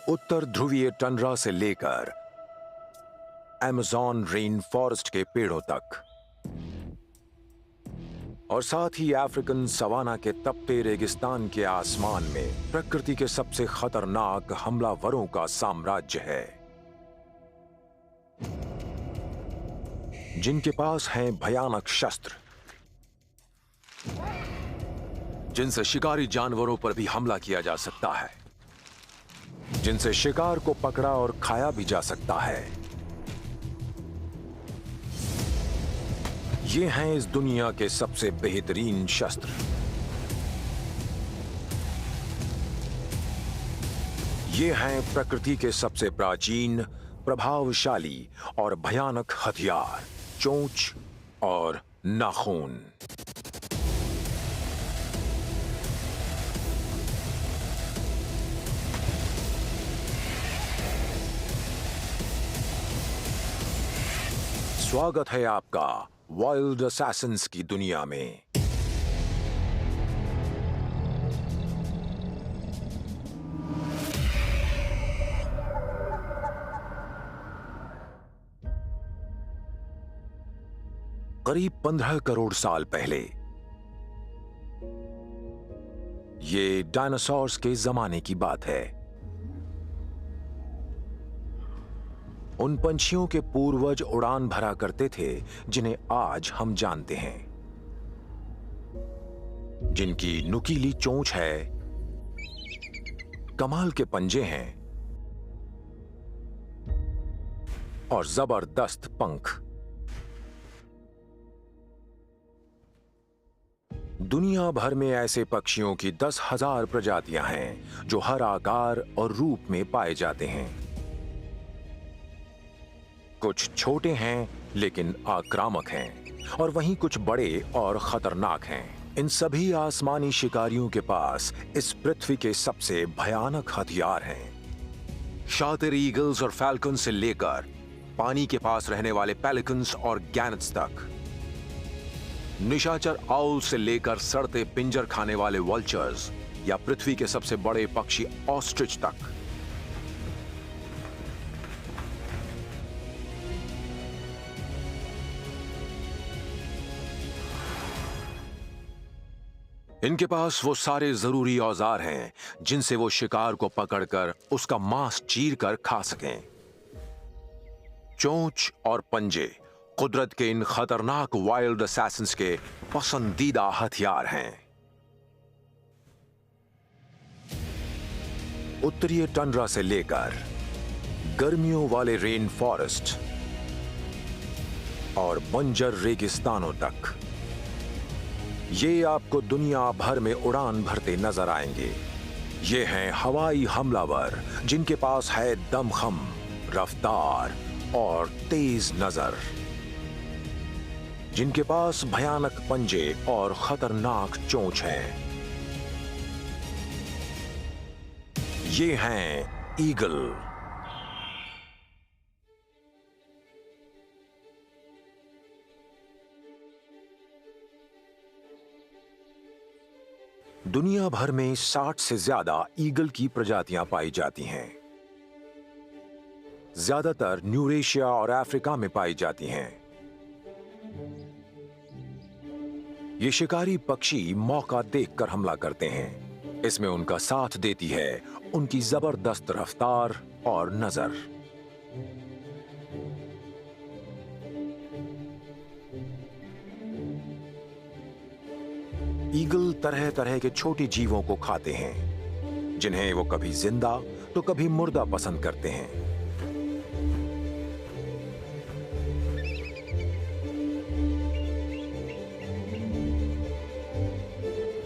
उत्तर ध्रुवीय टंड्रा से लेकर अमेज़न रेन फॉरेस्ट के पेड़ों तक और साथ ही अफ्रीकन सवाना के तपते रेगिस्तान के आसमान में प्रकृति के सबसे खतरनाक हमलावरों का साम्राज्य है, जिनके पास हैं भयानक शस्त्र, जिनसे शिकारी जानवरों पर भी हमला किया जा सकता है, जिनसे शिकार को पकड़ा और खाया भी जा सकता है। ये हैं इस दुनिया के सबसे बेहतरीन शस्त्र। ये हैं प्रकृति के सबसे प्राचीन, प्रभावशाली और भयानक हथियार, चोंच और नाखून। स्वागत है आपका वाइल्ड असैसिन्स की दुनिया में। करीब 15 करोड़ साल पहले ये डायनासोर्स के जमाने की बात है। उन पंछियों के पूर्वज उड़ान भरा करते थे जिन्हें आज हम जानते हैं, जिनकी नुकीली चोंच है, कमाल के पंजे हैं और जबरदस्त पंख। दुनिया भर में ऐसे पक्षियों की 10,000 प्रजातियां हैं जो हर आकार और रूप में पाए जाते हैं। कुछ छोटे हैं लेकिन आक्रामक हैं और वहीं कुछ बड़े और खतरनाक हैं। इन सभी आसमानी शिकारियों के पास इस पृथ्वी के सबसे भयानक हथियार हैं। शातिर ईगल्स और फैल्कन से लेकर पानी के पास रहने वाले पेलिकन्स और गैनट्स तक, निशाचर आउल से लेकर सड़ते पिंजर खाने वाले वल्चर्स या पृथ्वी के सबसे बड़े पक्षी ऑस्ट्रिच तक, इनके पास वो सारे जरूरी औजार हैं जिनसे वो शिकार को पकड़कर उसका मांस चीर कर खा सकें। चोंच और पंजे कुदरत के इन खतरनाक वाइल्ड असैसिन्स के पसंदीदा हथियार हैं। उत्तरीय टंड्रा से लेकर गर्मियों वाले रेन फॉरेस्ट और बंजर रेगिस्तानों तक ये आपको दुनिया भर में उड़ान भरते नजर आएंगे। ये हैं हवाई हमलावर जिनके पास है दमखम, रफ्तार और तेज नजर, जिनके पास भयानक पंजे और खतरनाक चोंच है। ये हैं ईगल। दुनिया भर में 60 से ज्यादा ईगल की प्रजातियां पाई जाती हैं। ज्यादातर यूरेशिया और अफ्रीका में पाई जाती हैं। ये शिकारी पक्षी मौका देखकर हमला करते हैं। इसमें उनका साथ देती है उनकी जबरदस्त रफ्तार और नजर। ईगल तरह तरह के छोटे जीवों को खाते हैं, जिन्हें वो कभी जिंदा तो कभी मुर्दा पसंद करते हैं।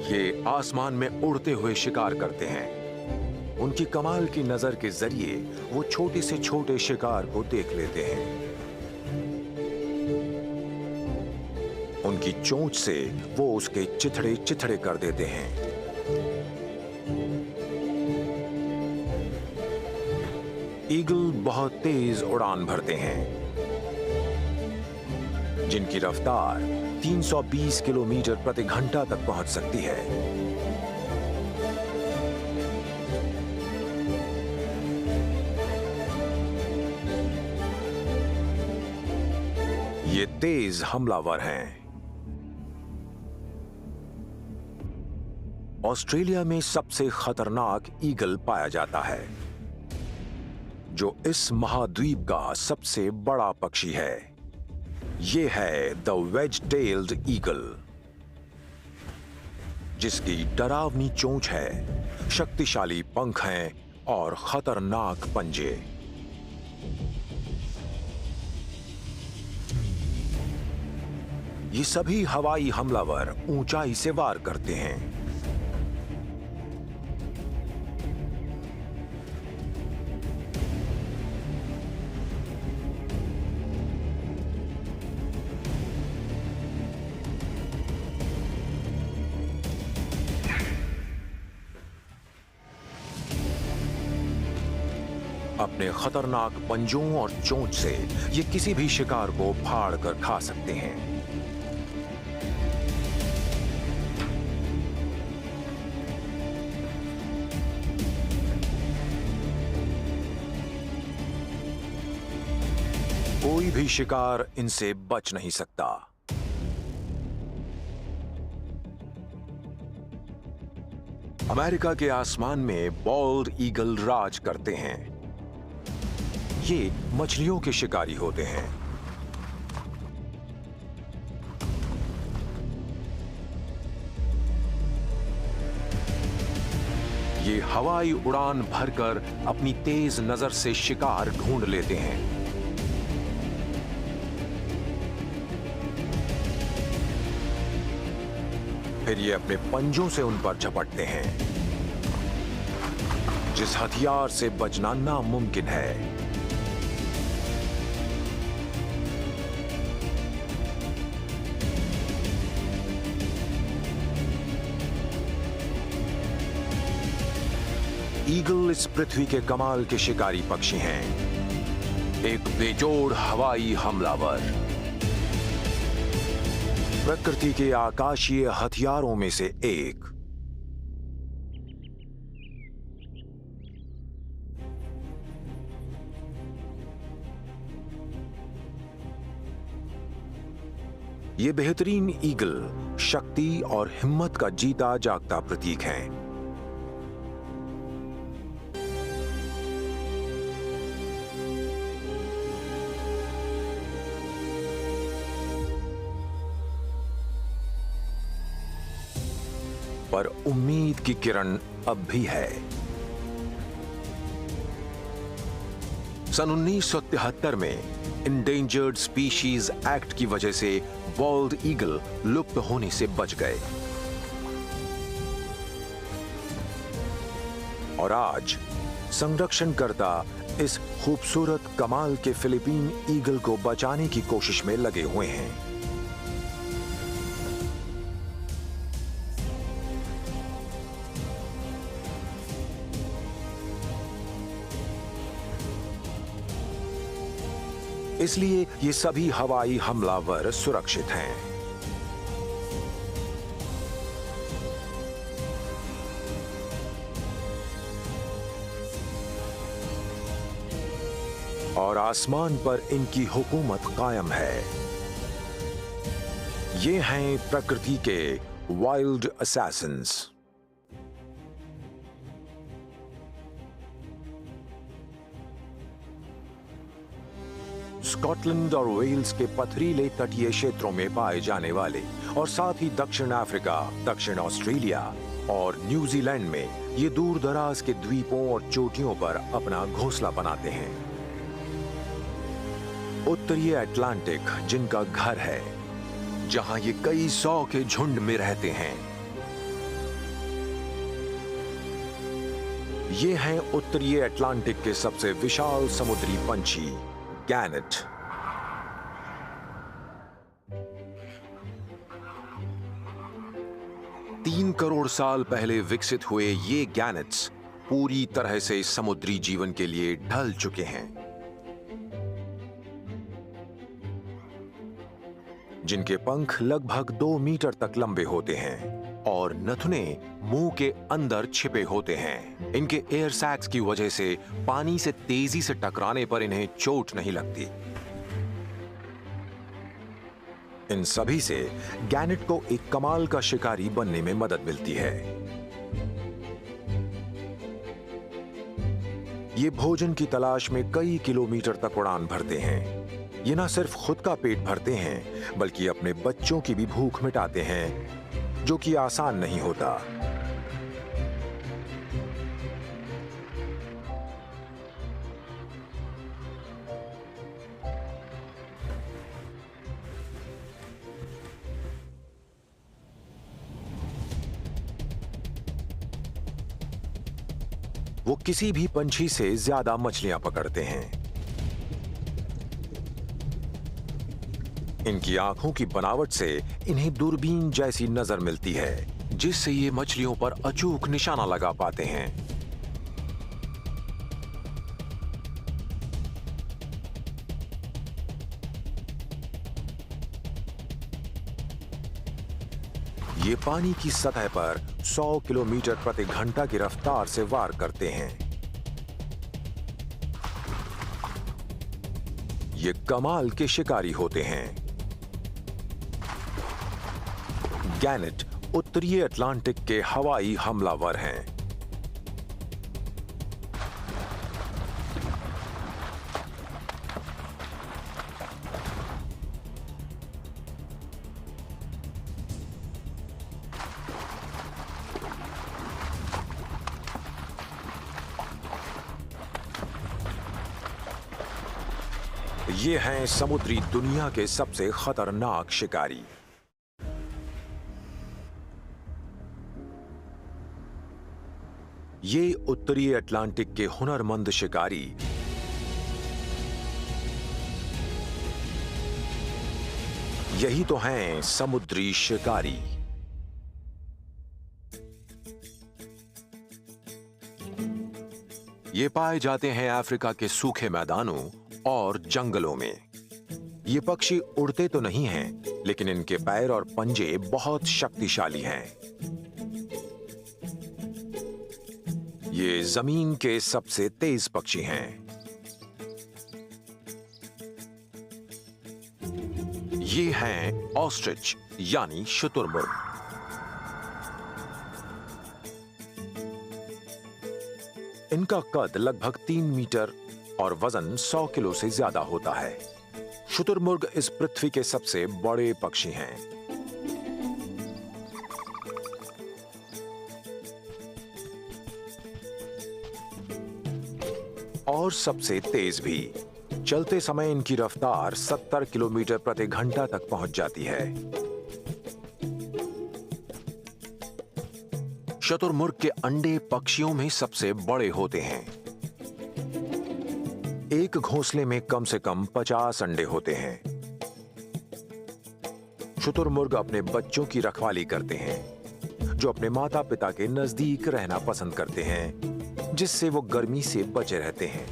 ये आसमान में उड़ते हुए शिकार करते हैं। उनकी कमाल की नजर के जरिए वो छोटे से छोटे शिकार को देख लेते हैं। उनकी चोंच से वो उसके चिथड़े चिथड़े कर देते हैं। ईगल बहुत तेज उड़ान भरते हैं, जिनकी रफ्तार 320 किलोमीटर प्रति घंटा तक पहुंच सकती है। ये तेज हमलावर हैं। ऑस्ट्रेलिया में सबसे खतरनाक ईगल पाया जाता है, जो इस महाद्वीप का सबसे बड़ा पक्षी है। ये है द वेज-टेल्ड ईगल, जिसकी डरावनी चोंच है, शक्तिशाली पंख हैं और खतरनाक पंजे। ये सभी हवाई हमलावर ऊंचाई से वार करते हैं। अपने खतरनाक पंजों और चोंच से ये किसी भी शिकार को फाड़ कर खा सकते हैं। कोई भी शिकार इनसे बच नहीं सकता। अमेरिका के आसमान में बॉल्ड ईगल राज करते हैं। ये मछलियों के शिकारी होते हैं। ये हवाई उड़ान भरकर अपनी तेज नजर से शिकार ढूंढ लेते हैं। फिर ये अपने पंजों से उन पर झपटते हैं, जिस हथियार से बचना नामुमकिन है। ईगल इस पृथ्वी के कमाल के शिकारी पक्षी हैं, एक बेजोड़ हवाई हमलावर, प्रकृति के आकाशीय हथियारों में से एक। ये बेहतरीन ईगल शक्ति और हिम्मत का जीता जागता प्रतीक हैं। पर उम्मीद की किरण अब भी है। सन 1973 में इंडेंजर्ड स्पीशीज एक्ट की वजह से बॉल्ड ईगल लुप्त होने से बच गए। और आज संरक्षणकर्ता इस खूबसूरत कमाल के फिलीपीन ईगल को बचाने की कोशिश में लगे हुए हैं। इसलिए ये सभी हवाई हमलावर सुरक्षित हैं। और आसमान पर इनकी हुकूमत कायम है। ये हैं प्रकृति के वाइल्ड असैसिन्स। स्कॉटलैंड और वेल्स के पथरीले तटीय क्षेत्रों में पाए जाने वाले और साथ ही दक्षिण अफ्रीका, दक्षिण ऑस्ट्रेलिया और न्यूजीलैंड में ये दूर दराज के द्वीपों और चोटियों पर अपना घोंसला बनाते हैं। उत्तरी अटलांटिक जिनका घर है, जहां ये कई सौ के झुंड में रहते हैं। ये हैं उत्तरी अटलांटिक के सबसे विशाल समुद्री पंछी गैनेट। तीन करोड़ साल पहले विकसित हुए ये गैनेट्स पूरी तरह से समुद्री जीवन के लिए ढल चुके हैं, जिनके पंख लगभग 2 मीटर तक लंबे होते हैं और नथुने मुंह के अंदर छिपे होते हैं। इनके एयर सैक्स की वजह से पानी से तेजी से टकराने पर इन्हें चोट नहीं लगती। इन सभी से गैनेट को एक कमाल का शिकारी बनने में मदद मिलती है। ये भोजन की तलाश में कई किलोमीटर तक उड़ान भरते हैं। ये ना सिर्फ खुद का पेट भरते हैं, बल्कि अपने बच्चों की भी भूख मिटाते हैं, जो कि आसान नहीं होता। वो किसी भी पंछी से ज्यादा मछलियां पकड़ते हैं। इनकी आंखों की बनावट से इन्हें दूरबीन जैसी नजर मिलती है, जिससे ये मछलियों पर अचूक निशाना लगा पाते हैं। ये पानी की सतह पर 100 किलोमीटर प्रति घंटा की रफ्तार से वार करते हैं। ये कमाल के शिकारी होते हैं। गैनेट उत्तरी अटलांटिक के हवाई हमलावर हैं। ये हैं समुद्री दुनिया के सबसे खतरनाक शिकारी। ये उत्तरी अटलांटिक के हुनरमंद शिकारी यही तो हैं समुद्री शिकारी। ये पाए जाते हैं अफ्रीका के सूखे मैदानों और जंगलों में। ये पक्षी उड़ते तो नहीं हैं, लेकिन इनके पैर और पंजे बहुत शक्तिशाली हैं। ये जमीन के सबसे तेज पक्षी हैं। ये हैं ऑस्ट्रिच यानी शुतुरमुर्ग। इनका कद लगभग 3 मीटर और वजन 100 किलो से ज्यादा होता है। शुतुरमुर्ग इस पृथ्वी के सबसे बड़े पक्षी हैं। और सबसे तेज भी। चलते समय इनकी रफ्तार 70 किलोमीटर प्रति घंटा तक पहुंच जाती है। शुतुरमुर्ग के अंडे पक्षियों में सबसे बड़े होते हैं। एक घोंसले में कम से कम 50 अंडे होते हैं। शुतुरमुर्ग अपने बच्चों की रखवाली करते हैं, जो अपने माता पिता के नजदीक रहना पसंद करते हैं, जिससे वो गर्मी से बचे रहते हैं।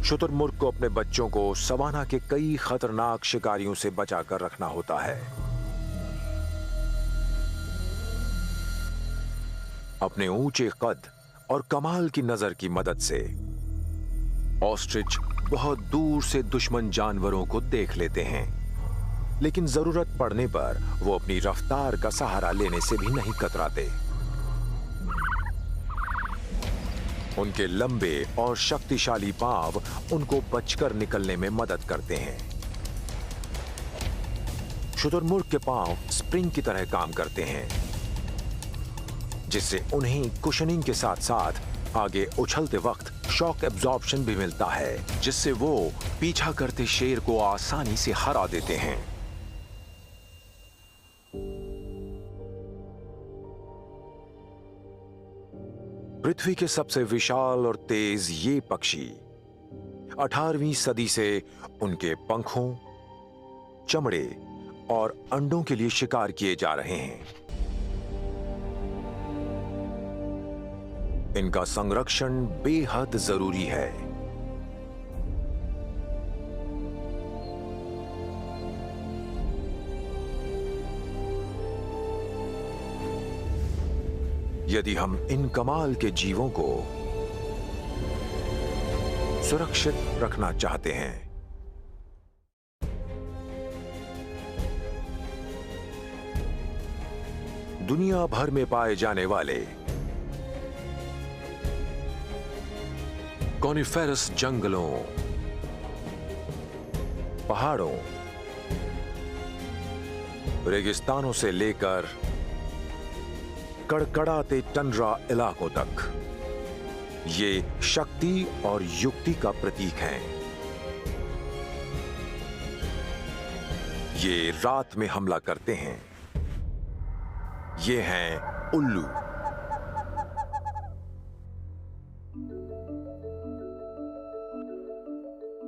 शुतुरमुर्ग को अपने बच्चों को सवाना के कई खतरनाक शिकारियों से बचाकर रखना होता है। अपने ऊंचे कद और कमाल की नजर की मदद से ऑस्ट्रिच बहुत दूर से दुश्मन जानवरों को देख लेते हैं, लेकिन जरूरत पड़ने पर वो अपनी रफ्तार का सहारा लेने से भी नहीं कतराते। उनके लंबे और शक्तिशाली पांव उनको बचकर निकलने में मदद करते हैं। शुतुरमुर्ग के पांव स्प्रिंग की तरह काम करते हैं, जिससे उन्हें कुशनिंग के साथ साथ आगे उछलते वक्त शॉक एब्जॉर्प्शन भी मिलता है, जिससे वो पीछा करते शेर को आसानी से हरा देते हैं। पृथ्वी के सबसे विशाल और तेज ये पक्षी 18वीं सदी से उनके पंखों, चमड़े और अंडों के लिए शिकार किए जा रहे हैं। इनका संरक्षण बेहद जरूरी है। यदि हम इन कमाल के जीवों को सुरक्षित रखना चाहते हैं। दुनिया भर में पाए जाने वाले कॉनिफेरस जंगलों, पहाड़ों, रेगिस्तानों से लेकर कड़कड़ाते टंड्रा इलाकों तक ये शक्ति और युक्ति का प्रतीक हैं। ये रात में हमला करते हैं। ये हैं उल्लू।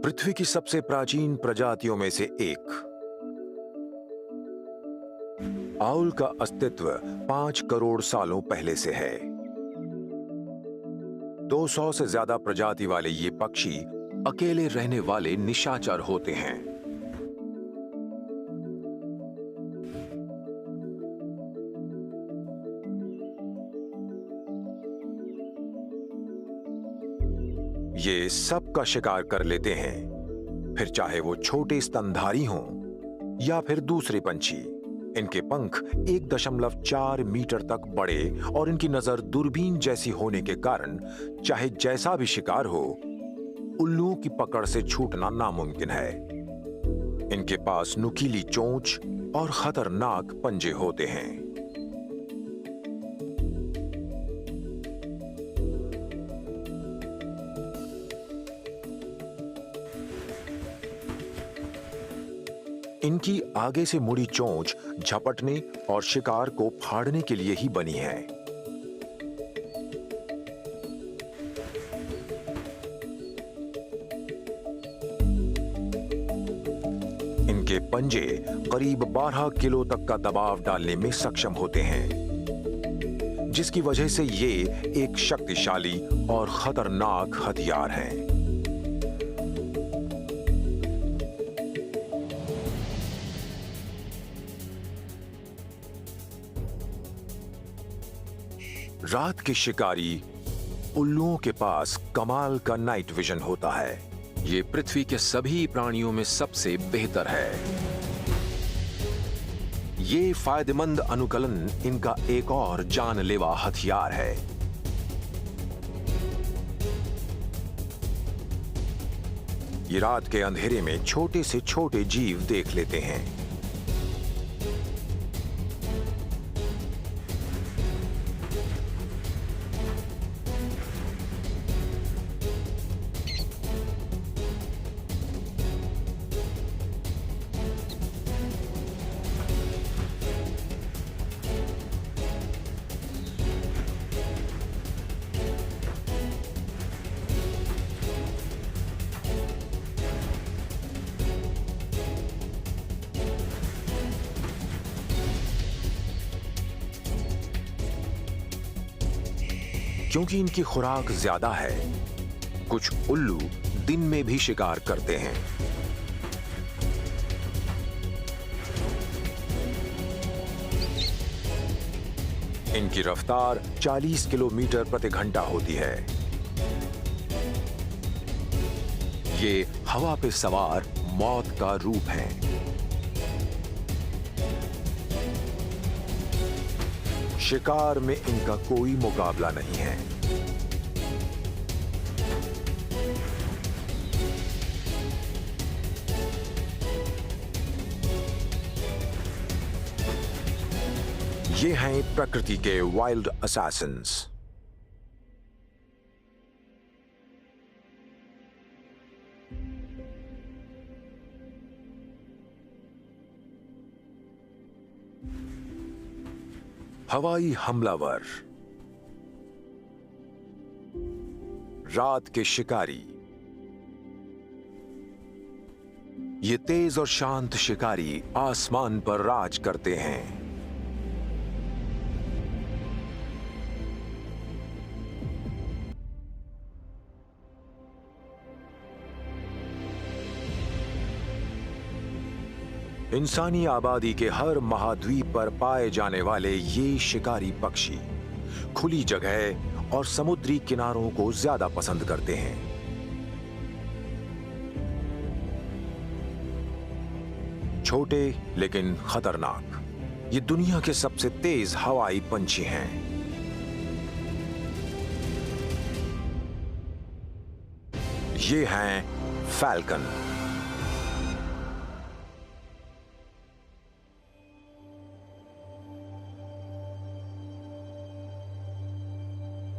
पृथ्वी की सबसे प्राचीन प्रजातियों में से एक आउल का अस्तित्व 5 करोड़ सालों पहले से है। 200 से ज्यादा प्रजाति वाले ये पक्षी अकेले रहने वाले निशाचर होते हैं। ये सब का शिकार कर लेते हैं, फिर चाहे वो छोटे स्तनधारी हों या फिर दूसरे पंछी। इनके पंख 1.4 मीटर तक बड़े और इनकी नजर दूरबीन जैसी होने के कारण चाहे जैसा भी शिकार हो, उल्लुओं की पकड़ से छूटना नामुमकिन है। इनके पास नुकीली चोंच और खतरनाक पंजे होते हैं। इनकी आगे से मुड़ी चोंच झपटने और शिकार को फाड़ने के लिए ही बनी है। इनके पंजे करीब 12 किलो तक का दबाव डालने में सक्षम होते हैं, जिसकी वजह से ये एक शक्तिशाली और खतरनाक हथियार हैं। रात के शिकारी उल्लुओं के पास कमाल का नाइट विजन होता है। ये पृथ्वी के सभी प्राणियों में सबसे बेहतर है। ये फायदेमंद अनुकलन इनका एक और जानलेवा हथियार है। ये रात के अंधेरे में छोटे से छोटे जीव देख लेते हैं। क्योंकि इनकी खुराक ज्यादा है, कुछ उल्लू दिन में भी शिकार करते हैं। इनकी रफ्तार 40 किलोमीटर प्रति घंटा होती है। ये हवा पे सवार मौत का रूप हैं। शिकार में इनका कोई मुकाबला नहीं है। ये हैं प्रकृति के वाइल्ड असैसिन्स। हवाई हमलावर, रात के शिकारी। ये तेज और शांत शिकारी आसमान पर राज करते हैं। इंसानी आबादी के हर महाद्वीप पर पाए जाने वाले ये शिकारी पक्षी खुली जगह और समुद्री किनारों को ज्यादा पसंद करते हैं। छोटे लेकिन खतरनाक, ये दुनिया के सबसे तेज हवाई पंछी हैं। ये हैं फैल्कन।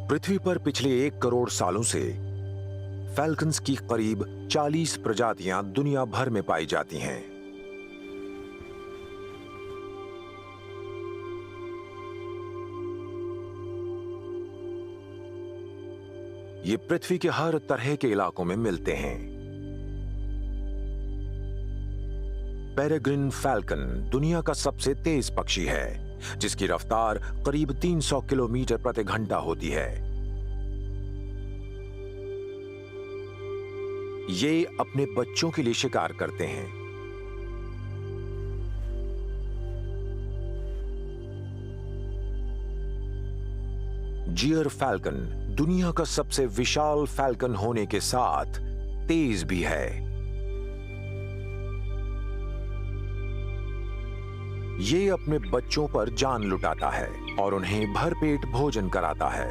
पृथ्वी पर पिछले 1 करोड़ सालों से फैल्कन्स की करीब 40 प्रजातियां दुनिया भर में पाई जाती हैं। ये पृथ्वी के हर तरह के इलाकों में मिलते हैं। पेरेग्रिन फैल्कन दुनिया का सबसे तेज पक्षी है, जिसकी रफ्तार करीब 300 किलोमीटर प्रति घंटा होती है। ये अपने बच्चों के लिए शिकार करते हैं। जियर फैल्कन दुनिया का सबसे विशाल फैल्कन होने के साथ तेज भी है। ये अपने बच्चों पर जान लुटाता है और उन्हें भरपेट भोजन कराता है।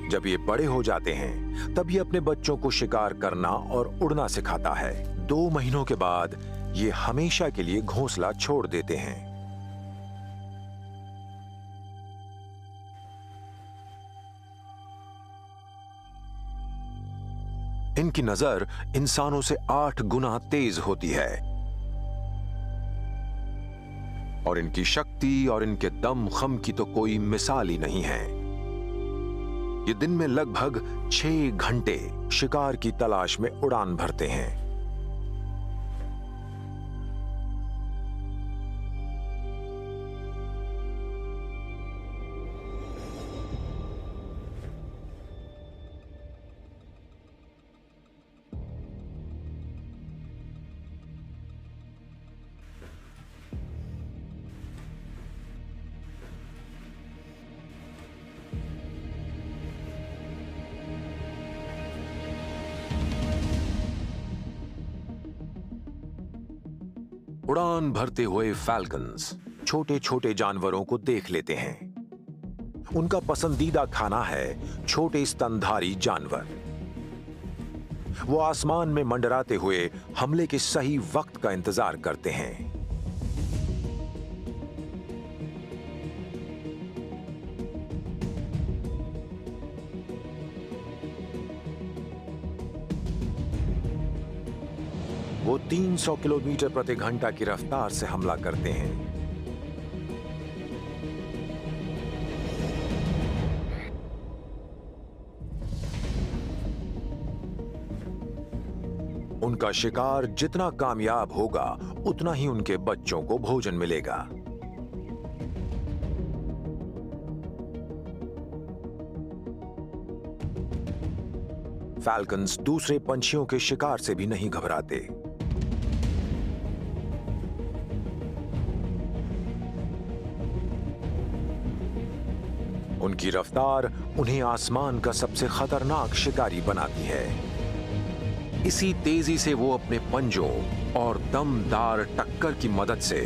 जब ये बड़े हो जाते हैं, तब ये अपने बच्चों को शिकार करना और उड़ना सिखाता है। 2 महीनों के बाद ये हमेशा के लिए घोंसला छोड़ देते हैं। इनकी नजर इंसानों से 8 गुना तेज होती है और इनकी शक्ति और इनके दम खम की तो कोई मिसाल ही नहीं है। ये दिन में लगभग 6 घंटे शिकार की तलाश में उड़ान भरते हैं। उड़ान भरते हुए फैल्कन्स छोटे छोटे जानवरों को देख लेते हैं। उनका पसंदीदा खाना है छोटे स्तनधारी जानवर। वो आसमान में मंडराते हुए हमले के सही वक्त का इंतजार करते हैं। वो 300 किलोमीटर प्रति घंटा की रफ्तार से हमला करते हैं। उनका शिकार जितना कामयाब होगा, उतना ही उनके बच्चों को भोजन मिलेगा। फैल्कन्स दूसरे पंछियों के शिकार से भी नहीं घबराते। उनकी रफ्तार उन्हें आसमान का सबसे खतरनाक शिकारी बनाती है। इसी तेजी से वो अपने पंजों और दमदार टक्कर की मदद से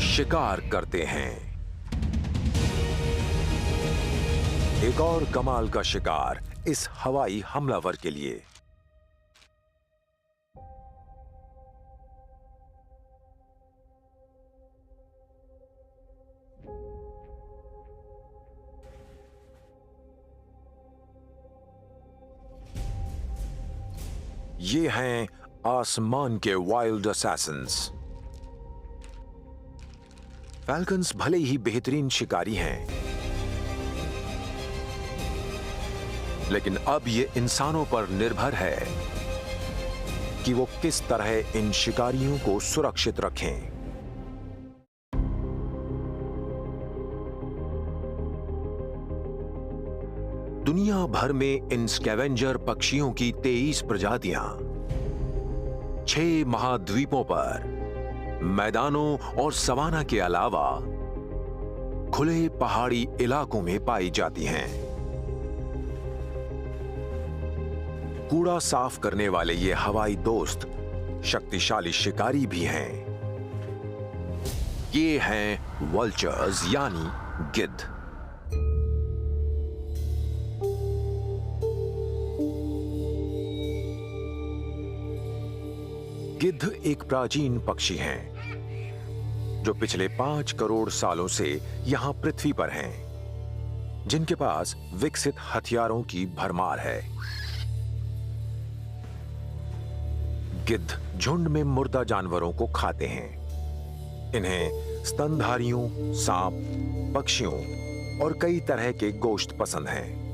शिकार करते हैं। एक और कमाल का शिकार इस हवाई हमलावर के लिए। ये हैं आसमान के वाइल्ड असैसिन्स। फैल्कन्स भले ही बेहतरीन शिकारी हैं, लेकिन अब ये इंसानों पर निर्भर है कि वो किस तरह इन शिकारियों को सुरक्षित रखें। दुनिया भर में इन स्कैवेंजर पक्षियों की 23 प्रजातियां 6 महाद्वीपों पर, मैदानों और सवाना के अलावा खुले पहाड़ी इलाकों में पाई जाती हैं। कूड़ा साफ करने वाले ये हवाई दोस्त शक्तिशाली शिकारी भी हैं। ये हैं वल्चर्स यानी गिद्ध। गिद्ध एक प्राचीन पक्षी हैं जो पिछले 5 करोड़ सालों से यहां पृथ्वी पर हैं, जिनके पास विकसित हथियारों की भरमार है। गिद्ध झुंड में मुर्दा जानवरों को खाते हैं। इन्हें स्तनधारियों, सांप, पक्षियों और कई तरह के गोश्त पसंद हैं।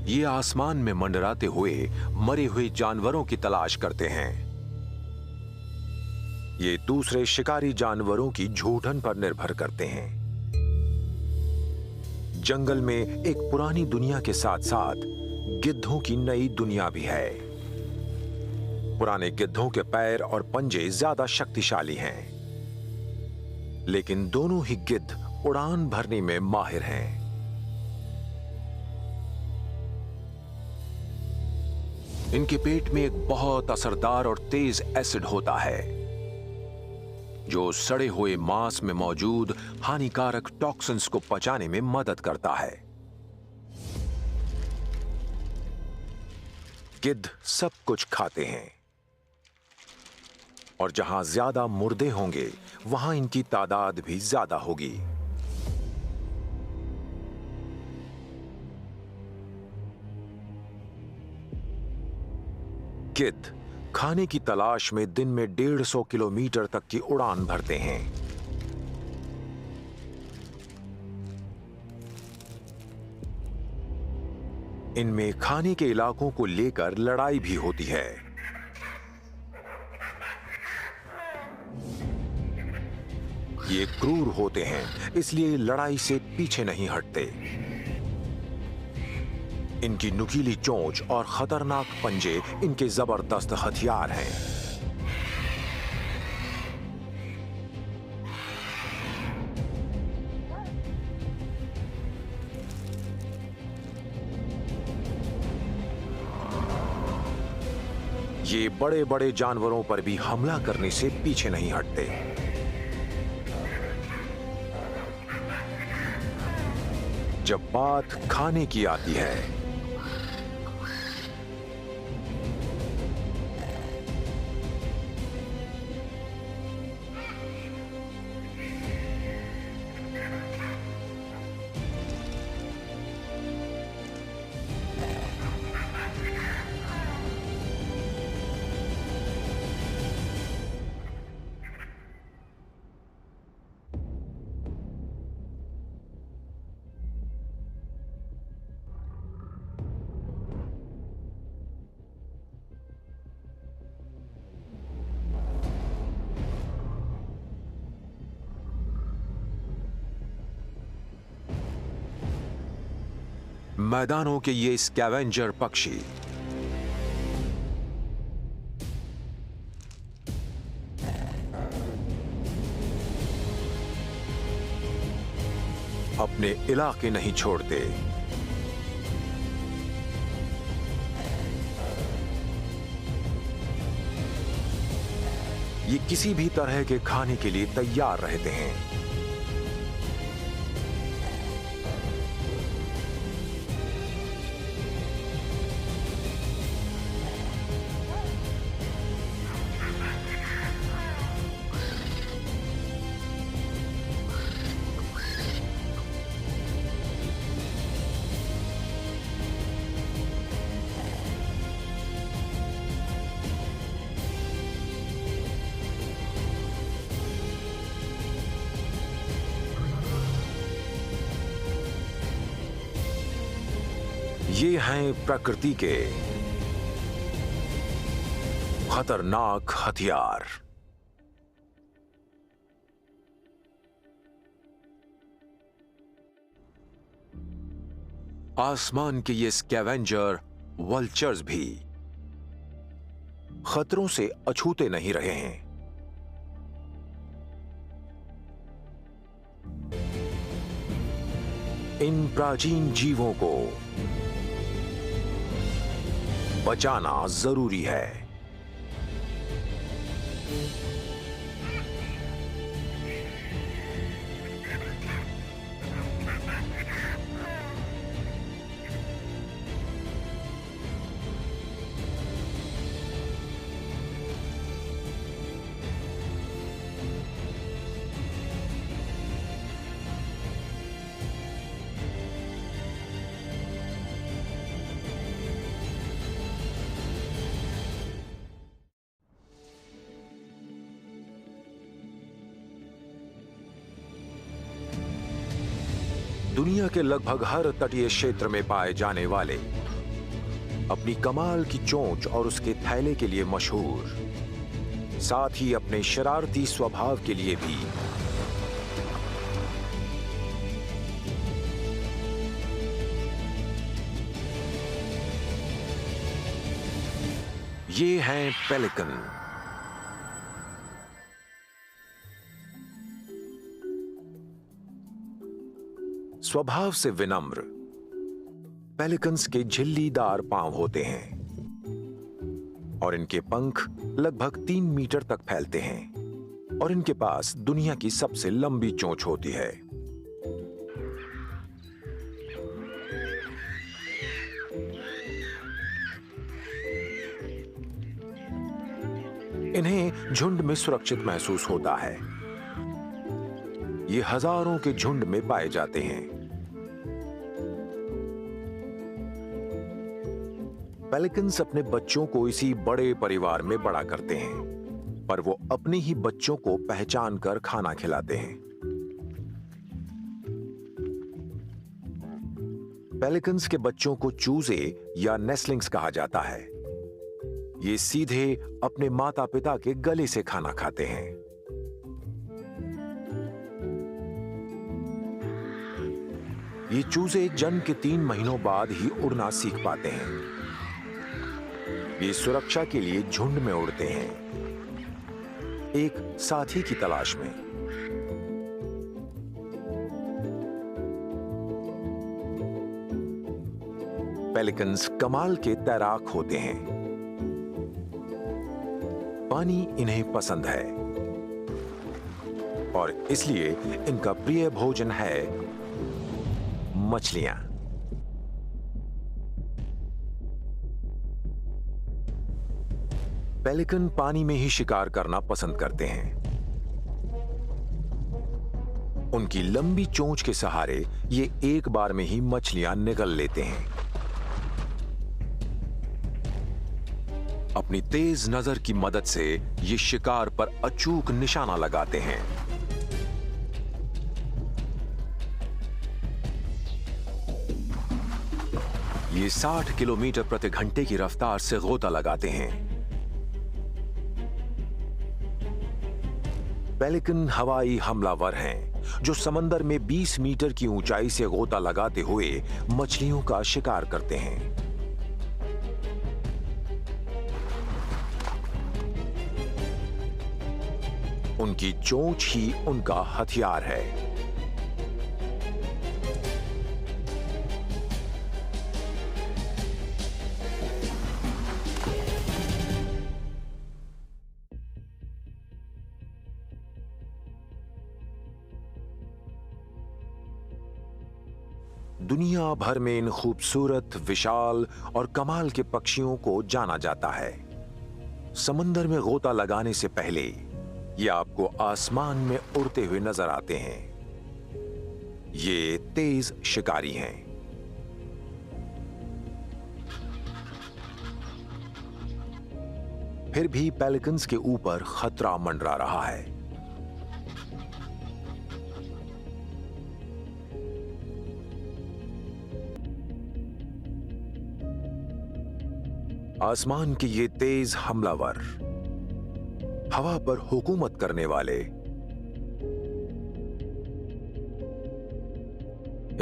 ये आसमान में मंडराते हुए मरे हुए जानवरों की तलाश करते हैं। ये दूसरे शिकारी जानवरों की झूठन पर निर्भर करते हैं। जंगल में एक पुरानी दुनिया के साथ साथ गिद्धों की नई दुनिया भी है। पुराने गिद्धों के पैर और पंजे ज्यादा शक्तिशाली हैं, लेकिन दोनों ही गिद्ध उड़ान भरने में माहिर हैं। इनके पेट में एक बहुत असरदार और तेज एसिड होता है जो सड़े हुए मांस में मौजूद हानिकारक टॉक्सिन्स को पचाने में मदद करता है। गिद्ध सब कुछ खाते हैं और जहां ज्यादा मुर्दे होंगे वहां इनकी तादाद भी ज्यादा होगी। गिद्ध खाने की तलाश में दिन में 150 किलोमीटर तक की उड़ान भरते हैं। इनमें खाने के इलाकों को लेकर लड़ाई भी होती है। ये क्रूर होते हैं, इसलिए लड़ाई से पीछे नहीं हटते। इनकी नुकीली चोंच और खतरनाक पंजे इनके जबरदस्त हथियार हैं। ये बड़े बड़े जानवरों पर भी हमला करने से पीछे नहीं हटते। जब बात खाने की आती है मैदानों के ये स्कैवेंजर पक्षी अपने इलाके नहीं छोड़ते। ये किसी भी तरह के खाने के लिए तैयार रहते हैं। ये हैं प्रकृति के खतरनाक हथियार। आसमान के ये स्कैवेंजर वल्चर्स भी खतरों से अछूते नहीं रहे हैं। इन प्राचीन जीवों को बचाना जरूरी है। दुनिया के लगभग हर तटीय क्षेत्र में पाए जाने वाले अपनी कमाल की चोंच और उसके थैले के लिए मशहूर, साथ ही अपने शरारती स्वभाव के लिए भी ये हैं पेलिकन। स्वभाव से विनम्र, पेलिकन्स के झिल्लीदार पांव होते हैं और इनके पंख लगभग 3 मीटर तक फैलते हैं और इनके पास दुनिया की सबसे लंबी चोंच होती है। इन्हें झुंड में सुरक्षित महसूस होता है। ये हजारों के झुंड में पाए जाते हैं। पेलिकन्स अपने बच्चों को इसी बड़े परिवार में बड़ा करते हैं, पर वो अपने ही बच्चों को पहचान कर खाना खिलाते हैं। पेलिकन्स के बच्चों को चूजे या नेस्लिंग्स कहा जाता है। ये सीधे अपने माता पिता के गले से खाना खाते हैं। ये चूजे जन्म के 3 महीनों बाद ही उड़ना सीख पाते हैं। ये सुरक्षा के लिए झुंड में उड़ते हैं, एक साथी की तलाश में। पेलिकन्स कमाल के तैराक होते हैं। पानी इन्हें पसंद है और इसलिए इनका प्रिय भोजन है मछलियां। पेलिकन पानी में ही शिकार करना पसंद करते हैं। उनकी लंबी चोंच के सहारे ये एक बार में ही मछलियां निगल लेते हैं। अपनी तेज नजर की मदद से ये शिकार पर अचूक निशाना लगाते हैं। ये 60 किलोमीटर प्रति घंटे की रफ्तार से गोता लगाते हैं। पेलिकन हवाई हमलावर हैं, जो समंदर में 20 मीटर की ऊंचाई से गोता लगाते हुए मछलियों का शिकार करते हैं। उनकी चोंच ही उनका हथियार है। दुनिया भर में इन खूबसूरत, विशाल और कमाल के पक्षियों को जाना जाता है। समंदर में गोता लगाने से पहले ये आपको आसमान में उड़ते हुए नजर आते हैं। ये तेज शिकारी हैं। फिर भी पेलिकन्स के ऊपर खतरा मंडरा रहा है। आसमान के ये तेज हमलावर, हवा पर हुकूमत करने वाले,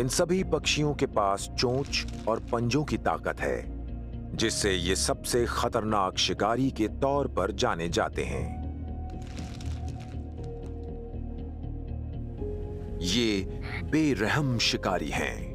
इन सभी पक्षियों के पास चोंच और पंजों की ताकत है, जिससे ये सबसे खतरनाक शिकारी के तौर पर जाने जाते हैं। ये बेरहम शिकारी हैं।